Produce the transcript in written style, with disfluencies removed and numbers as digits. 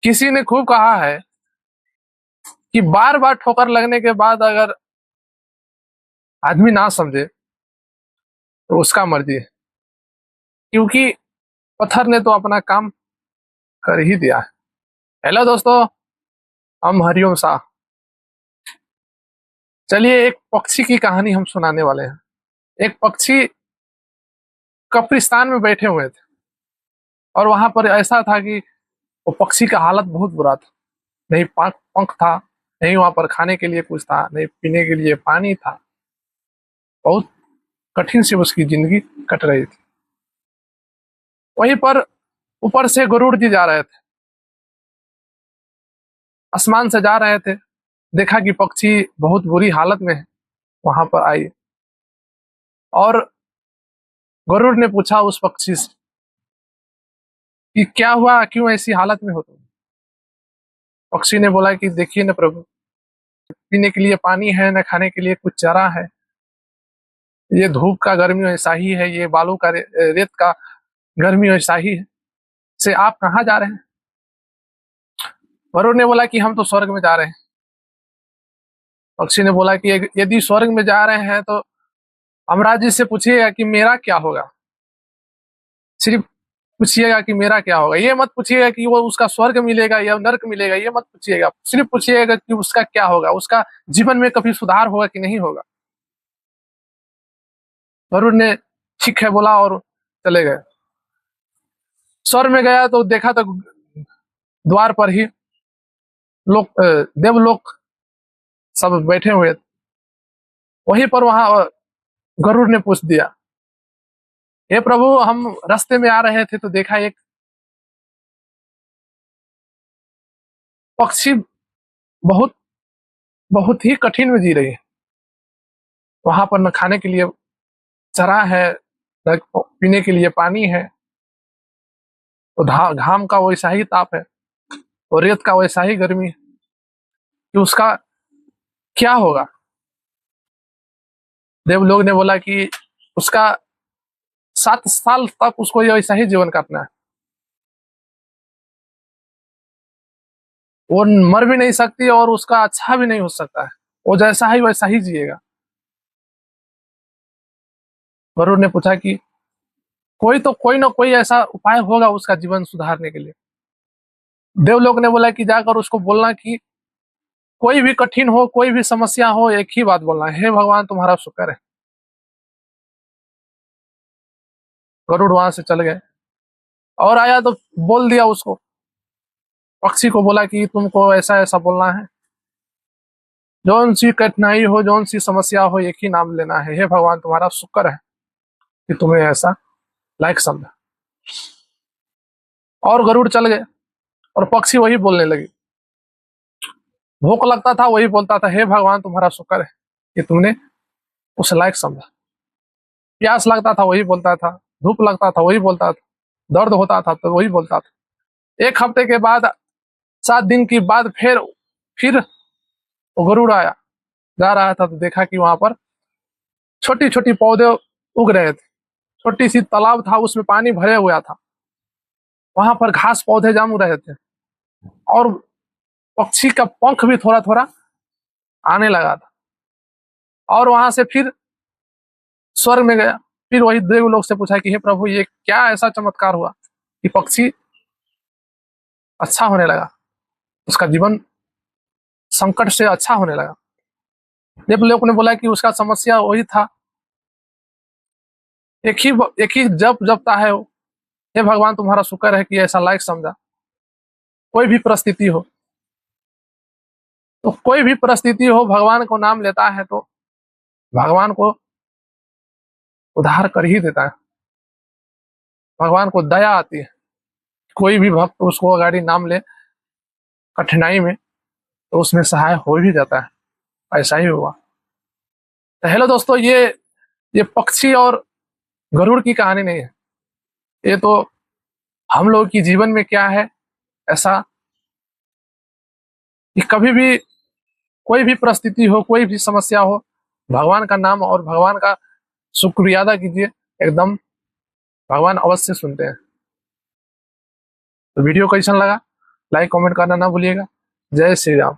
किसी ने खूब कहा है कि बार बार ठोकर लगने के बाद अगर आदमी ना समझे तो उसका मर्जी है, क्योंकि पत्थर ने तो अपना काम कर ही दिया है। हेलो दोस्तों, हम हरिओम शाह। चलिए, एक पक्षी की कहानी हम सुनाने वाले हैं। एक पक्षी कब्रिस्तान में बैठे हुए थे और वहां पर ऐसा था कि वो पक्षी का हालत बहुत बुरा था। नहीं पंख पंख था, नहीं वहां पर खाने के लिए कुछ था, नहीं पीने के लिए पानी था। बहुत कठिन से उसकी जिंदगी कट रही थी। वहीं पर ऊपर से गरुड़ जी जा रहे थे, आसमान से जा रहे थे। देखा कि पक्षी बहुत बुरी हालत में है, वहां पर आई और गरुड़ ने पूछा उस पक्षी से कि क्या हुआ, क्यों ऐसी हालत में हो तुम। पक्षी ने बोला कि देखिए न प्रभु, पीने के लिए पानी है, न खाने के लिए कुछ चारा है। ये धूप का गर्मी ऐसा ही है, ये बालू का रेत का गर्मी ऐसा ही है। से आप कहाँ जा रहे हैं? वरुण ने बोला कि हम तो स्वर्ग में जा रहे हैं। पक्षी ने बोला कि यदि स्वर्ग में जा रहे हैं तो अमराज जी से पूछिएगा कि मेरा क्या होगा। सिर्फ पूछिएगा कि मेरा क्या होगा, ये मत पूछिएगा कि वो उसका स्वर्ग मिलेगा या नर्क मिलेगा, ये मत पूछिएगा। सिर्फ पूछिएगा कि उसका क्या होगा, उसका जीवन में कभी सुधार होगा कि नहीं होगा। वरुण ने ठीक है बोला और चले गए। स्वर्ग में गया तो देखा तो द्वार पर ही लोग, देवलोक सब बैठे हुए थे। वहीं पर वहां गरुड़ ने पूछ दिया, हे प्रभु, हम रास्ते में आ रहे थे तो देखा एक पक्षी बहुत बहुत ही कठिन में जी रही है। वहां पर न खाने के लिए चारा है, न पीने के लिए पानी है। तो घाम का वैसा ही ताप है और रेत का वैसा ही गर्मी है कि उसका क्या होगा। देवलोग ने बोला कि उसका 7 साल तक उसको ये वैसा ही जीवन काटना है। वो मर भी नहीं सकती और उसका अच्छा भी नहीं हो सकता है। वो जैसा ही वैसा ही जिएगा। वरुण ने पूछा कि कोई ना कोई ऐसा उपाय होगा उसका जीवन सुधारने के लिए। देवलोक ने बोला कि जाकर उसको बोलना कि कोई भी कठिन हो, कोई भी समस्या हो, एक ही बात बोलना, हे भगवान तुम्हारा शुक्र है। गरुड़ वहां से चल गए और आया तो बोल दिया उसको, पक्षी को बोला कि तुमको ऐसा ऐसा बोलना है, जौन सी कठिनाई हो, जौन सी समस्या हो, एक ही नाम लेना है, हे भगवान तुम्हारा शुक्र है कि तुम्हें ऐसा लायक समझा। और गरुड़ चल गए और पक्षी वही बोलने लगी। भूख लगता था वही बोलता था, हे भगवान तुम्हारा शुक्र है कि तुमने उस लायक समझा। प्यास लगता था वही बोलता था, धूप लगता था वही बोलता था, दर्द होता था तो वही बोलता था। 1 हफ्ते के बाद, 7 दिन के बाद फिर वो गरुड़ आया, जा रहा था तो देखा कि वहां पर छोटी छोटी पौधे उग रहे थे। छोटी सी तालाब था, उसमें पानी भरे हुआ था। वहां पर घास पौधे जम रहे थे और पक्षी का पंख भी थोड़ा थोड़ा आने लगा था। और वहां से फिर स्वर्ग में गया। फिर वही देवलोक से पूछा कि हे प्रभु, ये क्या ऐसा चमत्कार हुआ कि पक्षी अच्छा होने लगा, उसका जीवन संकट से अच्छा होने लगा। देवलोक ने बोला कि उसका समस्या वही था, एक ही जप जपता है वो, हे भगवान तुम्हारा शुक्र है कि ऐसा लायक समझा। कोई भी परिस्थिति हो, तो कोई भी परिस्थिति हो, भगवान को नाम लेता है तो भगवान को उद्धार कर ही देता है। भगवान को दया आती है। कोई भी भक्त उसको अगाड़ी नाम ले कठिनाई में, तो उसमें सहाय हो भी जाता है। ऐसा ही हुआ। तो हेलो दोस्तों, ये पक्षी और गरुड़ की कहानी नहीं है। ये तो हम लोग की जीवन में क्या है ऐसा कि कभी भी कोई भी परिस्थिति हो, कोई भी समस्या हो, भगवान का नाम और भगवान का शुक्रिया अदा कीजिए, एकदम भगवान अवश्य सुनते हैं। तो वीडियो कैसा लगा लाइक कमेंट करना ना भूलिएगा। जय श्री राम।